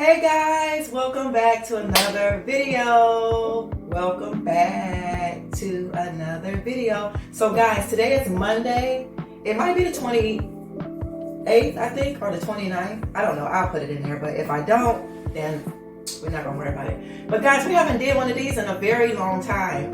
Hey guys, welcome back to another video. So guys, today is Monday. It might be the 28th, I think, or the 29th. I don't know. I'll put it in there, but if I don't, then we're not gonna worry about it. But guys, we haven't did one of these in a very long time.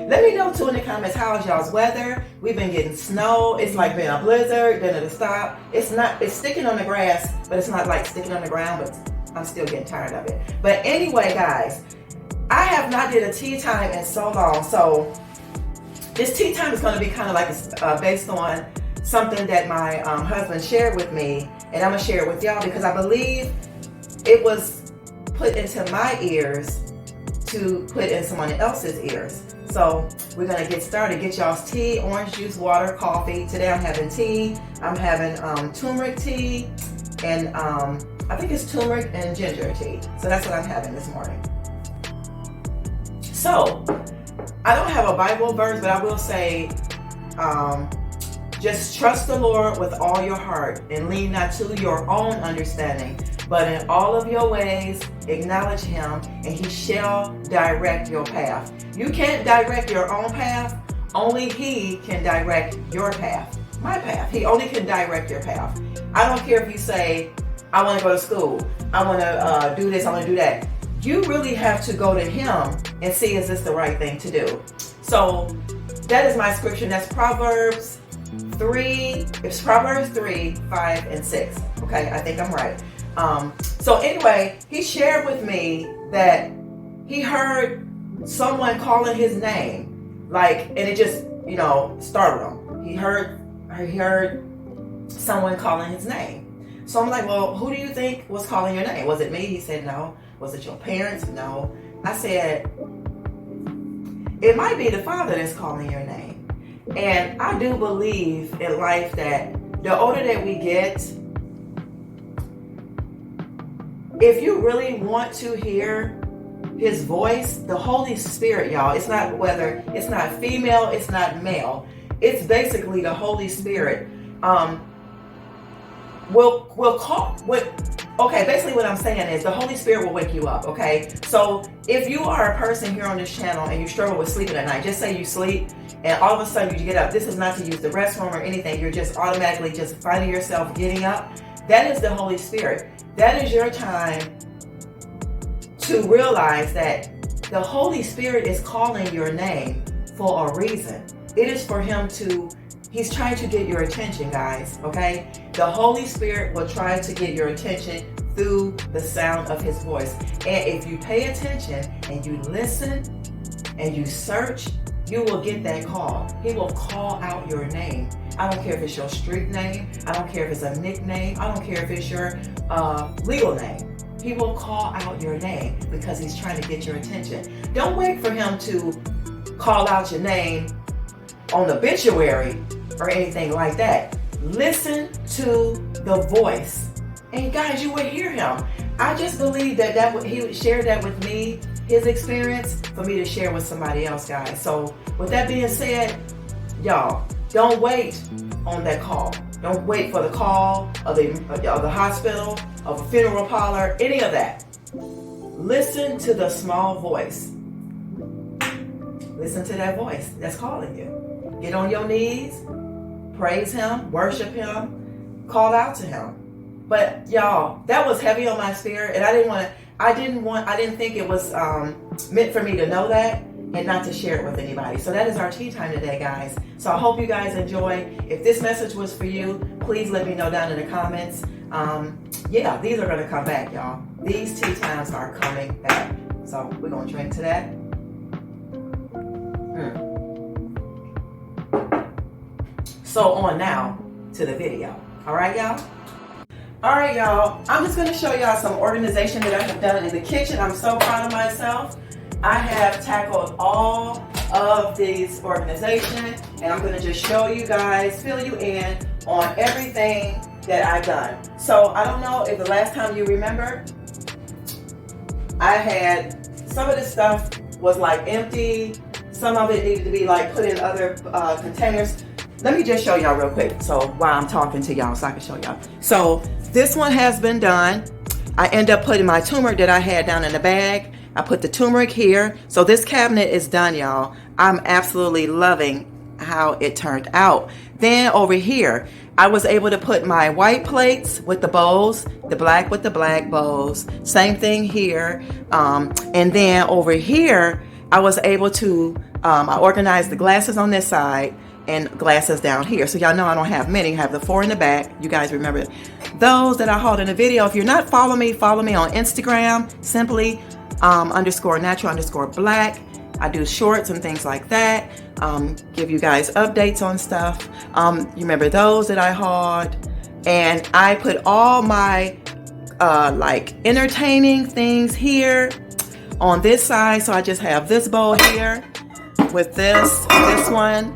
Let me know too in the comments, how's y'all's weather? We've been getting snow. It's like been a blizzard, then it'll stop. It's sticking on the grass, but it's not like sticking on the ground, but I'm still getting tired of it. But anyway, guys, I have not did a tea time in so long. So this tea time is going to be kind of like based on something that my husband shared with me, and I'm going to share it with y'all because I believe it was put into my ears to put in someone else's ears. So we're going to get started. Get y'all's tea, orange juice, water, coffee. Today I'm having tea. I'm having turmeric tea and I think it's turmeric and ginger tea. So that's what I'm having this morning. So I don't have a Bible verse, but I will say, just trust the Lord with all your heart and lean not to your own understanding, but in all of your ways acknowledge Him, and He shall direct your path. You can't direct your own path. Only He can direct your path. My path. He only can direct your path. I don't care if you say, I want to go to school, I want to do this, I want to do that. You really have to go to Him and see, is this the right thing to do? So that is my scripture. That's Proverbs 3. It's Proverbs 3, 5, and 6. Okay, I think I'm right. So anyway, he shared with me that he heard someone calling his name, and it just, startled him. He heard someone calling his name. So I'm like, well, who do you think was calling your name? Was it me? He said, no. Was it your parents? No. I said, it might be the Father that's calling your name. And I do believe in life that the older that we get, if you really want to hear His voice, the Holy Spirit, y'all, it's not female, it's not male. It's basically the Holy Spirit. Basically what I'm saying is the Holy Spirit will wake you up, okay? So if you are a person here on this channel and you struggle with sleeping at night, just say you sleep and all of a sudden you get up. This is not to use the restroom or anything. You're just automatically just finding yourself getting up. That is the Holy Spirit. That is your time to realize that the Holy Spirit is calling your name for a reason. It is for Him to He's trying to get your attention, guys, okay? The Holy Spirit will try to get your attention through the sound of His voice. And if you pay attention and you listen and you search, you will get that call. He will call out your name. I don't care if it's your street name. I don't care if it's a nickname. I don't care if it's your legal name. He will call out your name because He's trying to get your attention. Don't wait for Him to call out your name on the obituary or anything like that. Listen to the voice, and guys, you will hear Him. I just believe that He would share that with me, His experience, for me to share with somebody else, guys. So with that being said, y'all, don't wait on that call. Don't wait for the call of the hospital, of a funeral parlor, any of that. Listen to the small voice. Listen to that voice that's calling you. Get on your knees, praise Him, worship Him, call out to Him. But y'all, that was heavy on my spirit, and I didn't think it was meant for me to know that and not to share it with anybody. So that is our tea time today, guys. So I hope you guys enjoy. If this message was for you, please let me know down in the comments. These are gonna come back, y'all. These tea times are coming back. So we're gonna drink to that. So on now to the video. All right, y'all? All right, y'all. I'm just going to show y'all some organization that I have done in the kitchen. I'm so proud of myself. I have tackled all of these organization, and I'm going to just show you guys, fill you in on everything that I've done. So I don't know if the last time you remember, I had some of this stuff was like empty. Some of it needed to be like put in other containers. Let me just show y'all real quick. So while I'm talking to y'all, so I can show y'all. So this one has been done. I end up putting my turmeric that I had down in the bag. I put the turmeric here. So this cabinet is done, y'all. I'm absolutely loving how it turned out. Then over here, I was able to put my white plates with the bowls, the black with the black bowls. Same thing here. And then over here, I was able to, I organized the glasses on this side and glasses down here. So y'all know I don't have many. I have the 4 in the back. You guys remember those that I hauled in the video. If you're not following me, follow me on Instagram, simply _natural_black. I do shorts and things like that. Give you guys updates on stuff. You remember those that I hauled. And I put all my like entertaining things here on this side. So I just have this bowl here with this one.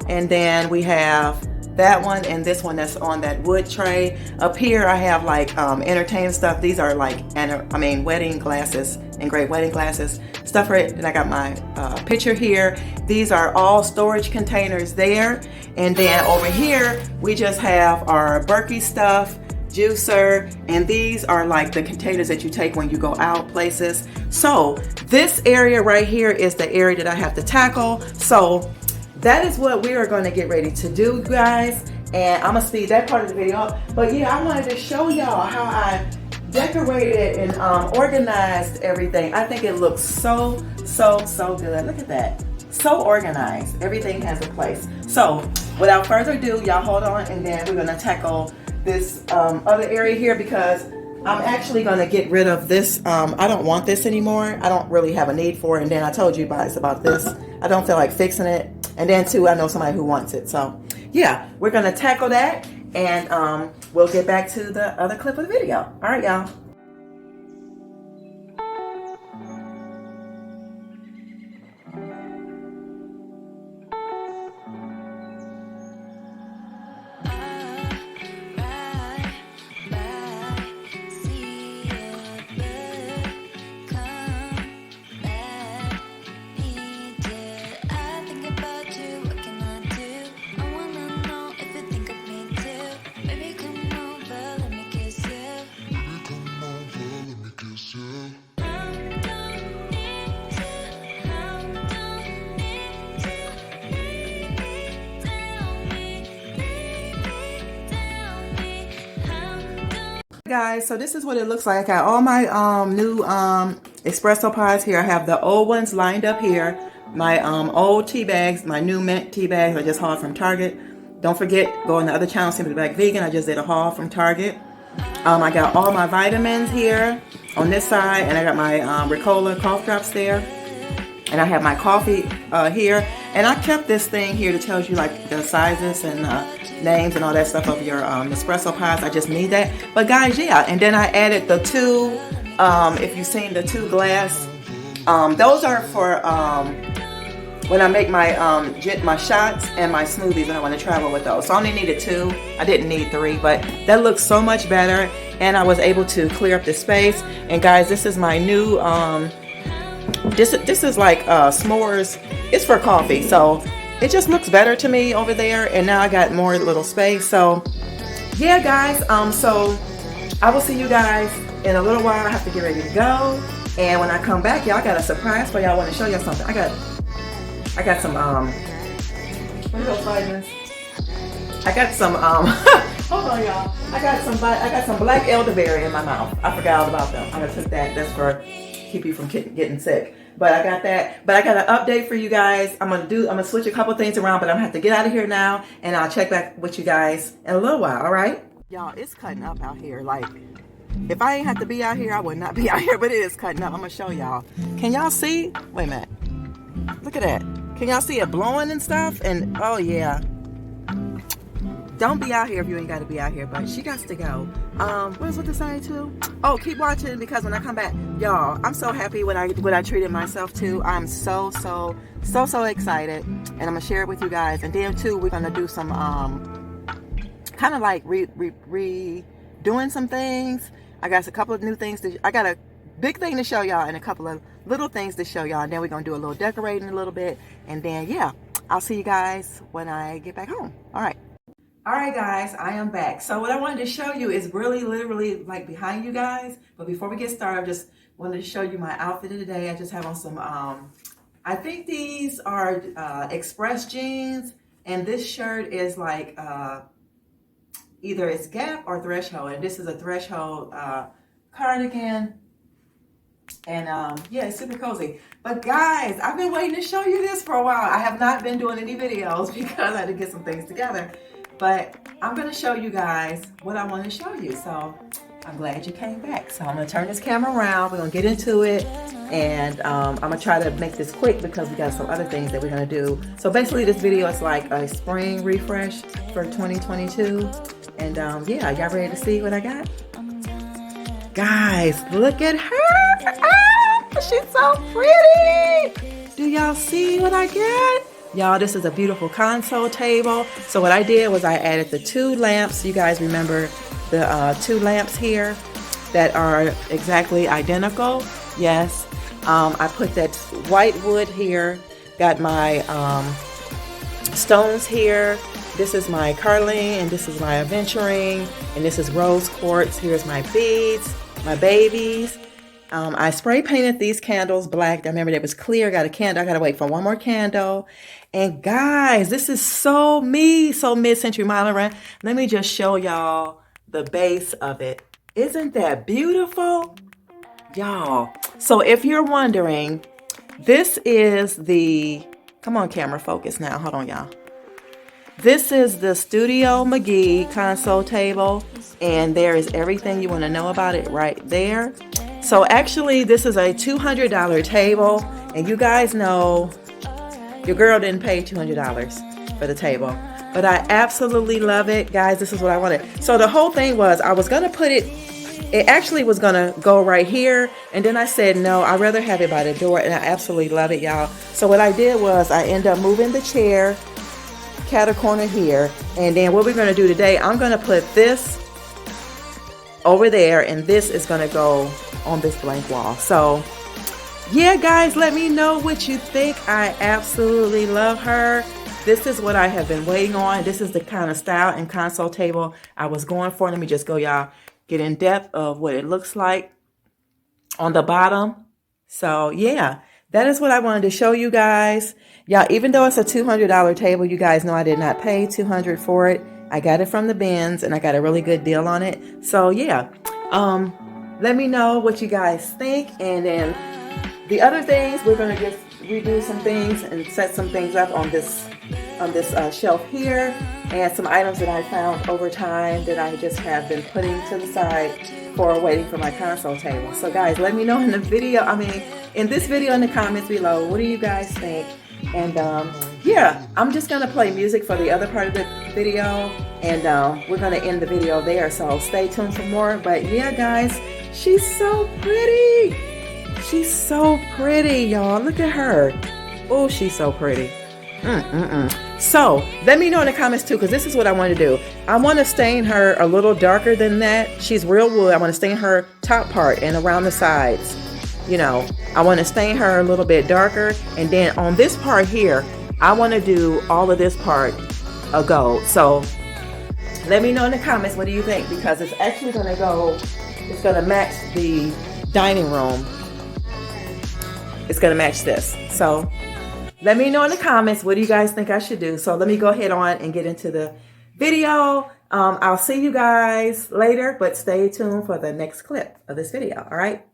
And then we have that one and this one that's on that wood tray. Up here I have like entertainment stuff. These are like, wedding glasses, engraved wedding glasses. Stuff for it. And I got my picture here. These are all storage containers there. And then over here, we just have our Berkey stuff, juicer, and these are like the containers that you take when you go out places. So this area right here is the area that I have to tackle. So that is what we are going to get ready to do, guys. And I'm going to speed that part of the video up. But yeah, I wanted to show y'all how I decorated and organized everything. I think it looks so good. Look at that. So organized. Everything has a place. So without further ado, y'all hold on, and then we're going to tackle this other area here, because I'm actually going to get rid of this. I don't want this anymore. I don't really have a need for it. And then I told you guys about this. I don't feel like fixing it. And then too, I know somebody who wants it. So yeah, we're going to tackle that, and we'll get back to the other clip of the video. All right, y'all. Guys, so this is what it looks like. I got all my new espresso pods here. I have the old ones lined up here. My old tea bags, my new mint tea bags I just hauled from Target. Don't forget, go on the other channel, Simply Black Vegan. I just did a haul from Target. I got all my vitamins here on this side, and I got my Ricola cough drops there. And I have my coffee here. And I kept this thing here that tells you like the sizes and names and all that stuff of your espresso pods. I just need that. But guys, yeah. And then I added the 2, if you've seen the 2 glass, those are for when I make my my shots and my smoothies, and I want to travel with those. So I only needed 2. I didn't need 3, but that looks so much better. And I was able to clear up the space. And guys, this is my new this is like s'mores. It's for coffee, so it just looks better to me over there. And now I got more little space. So yeah, guys, so I will see you guys in a little while. I have to get ready to go, and when I come back, y'all, got a surprise for y'all. I want to show y'all something. I got some what are those vitamins? I got some hold on, y'all. I got some black elderberry in my mouth. I forgot all about them. I took that. That's for keep you from getting sick. But I got that. But I got an update for you guys. I'm gonna switch a couple things around, but I'm gonna have to get out of here now, and I'll check back with you guys in a little while. All right, y'all, it's cutting up out here. Like, if I ain't have to be out here, I would not be out here, but it is cutting up. I'm gonna show y'all. Can y'all see? Wait a minute. Look at that. Can y'all see it blowing and stuff? And oh yeah. Don't be out here if you ain't got to be out here, but she got to go. What was what to say too? Oh, keep watching, because when I come back, y'all, I'm so happy when I treated myself too. I'm so excited, and I'm gonna share it with you guys. And then too, we're gonna do some kind of like redoing some things. I got a couple of new things. I got a big thing to show y'all and a couple of little things to show y'all. And then we're gonna do a little decorating a little bit, and then yeah, I'll see you guys when I get back home. All right. All right, guys, I am back. So what I wanted to show you is really literally like behind you guys. But before we get started, I just wanted to show you my outfit of the day. I just have on some, I think these are Express jeans. And this shirt is like, either it's Gap or Threshold. And this is a Threshold cardigan. And yeah, it's super cozy. But guys, I've been waiting to show you this for a while. I have not been doing any videos because I had to get some things together. But I'm going to show you guys what I want to show you. So I'm glad you came back. So I'm going to turn this camera around. We're going to get into it. And I'm going to try to make this quick because we got some other things that we're going to do. So basically this video is like a spring refresh for 2022. And yeah, y'all ready to see what I got? Guys, look at her. Ah, she's so pretty. Do y'all see what I get? Y'all, this is a beautiful console table. So what I did was I added the 2 lamps. You guys remember the 2 lamps here that are exactly identical? Yes. I put that white wood here. Got my stones here. This is my carling, and this is my aventurine, and this is rose quartz. Here's my beads, my babies. I spray painted these candles black. I remember it was clear. Got a candle. I got to wait for one more candle. And guys, this is so me, so mid-century modern. Let me just show y'all the base of it. Isn't that beautiful? Y'all. So if you're wondering, this is the, come on camera, focus now. Hold on, y'all. This is the Studio McGee console table, and there is everything you want to know about it right there. So actually, this is a $200 table, and you guys know your girl didn't pay $200 for the table, but I absolutely love it. Guys, this is what I wanted. So the whole thing was I was going to put it actually was going to go right here, and then I said, no, I'd rather have it by the door, and I absolutely love it, y'all. So what I did was I ended up moving the chair cat corner here, and then what we're going to do today, I'm going to put this over there, and this is going to go on this blank wall. So yeah, guys, let me know what you think. I absolutely love her. This is what I have been waiting on. This is the kind of style and console table I was going for. Let me just go, y'all, get in depth of what it looks like on the bottom. So yeah, that is what I wanted to show you guys. Y'all, even though it's a $200 table, you guys know I did not pay $200 for it. I got it from the bins, and I got a really good deal on it. So yeah, let me know what you guys think. And then the other things, we're going to just redo some things and set some things up on this shelf here, and some items that I found over time that I just have been putting to the side for waiting for my console table. So guys, let me know in the video, in this video, in the comments below, what do you guys think? And yeah, I'm just gonna play music for the other part of the video, and we're gonna end the video there, so stay tuned for more. But yeah, guys, she's so pretty. She's so pretty, y'all. Look at her. Oh, she's so pretty. So let me know in the comments too, because this is what I want to do. I want to stain her a little darker than that. She's real wood. I want to stain her top part and around the sides. You know, I want to stain her a little bit darker, and then on this part here, I want to do all of this part a gold. So let me know in the comments, what do you think? Because it's actually going to go, it's going to match the dining room. It's going to match this. So let me know in the comments, what do you guys think I should do? So let me go ahead on and get into the video. I'll see you guys later, but stay tuned for the next clip of this video. All right.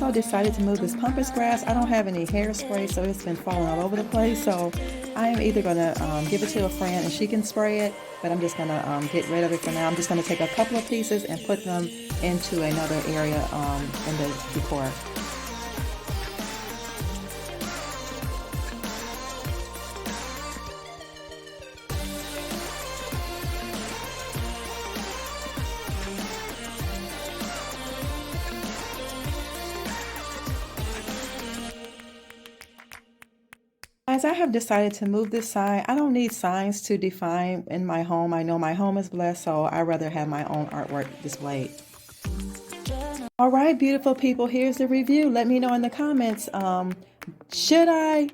I decided to move this pampas grass. I don't have any hairspray, so it's been falling all over the place. So I am either going to give it to a friend and she can spray it, but I'm just going to get rid of it for now. I'm just going to take a couple of pieces and put them into another area in the decor. As I have decided to move this sign, I don't need signs to define in my home. I know my home is blessed, so I rather have my own artwork displayed. All right, beautiful people, here's the review. Let me know in the comments, should I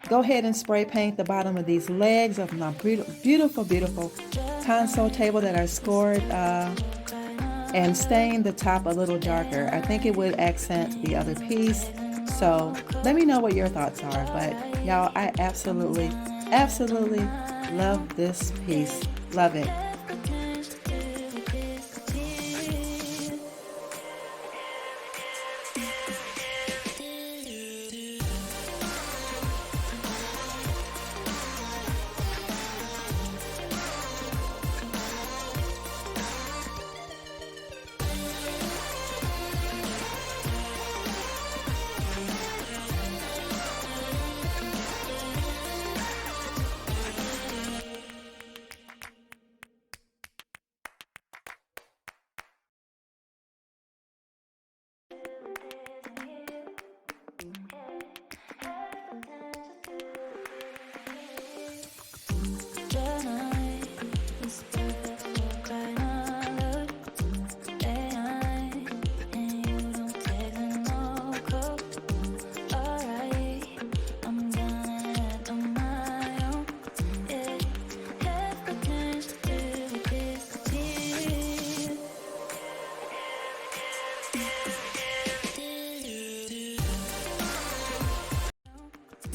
go ahead and spray paint the bottom of these legs of my beautiful, beautiful console table that are scored and stain the top a little darker? I think it would accent the other piece. So let me know what your thoughts are. But y'all, I absolutely love this piece. Love it.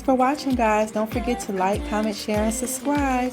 For watching, guys. Don't forget to like, comment, share, and subscribe.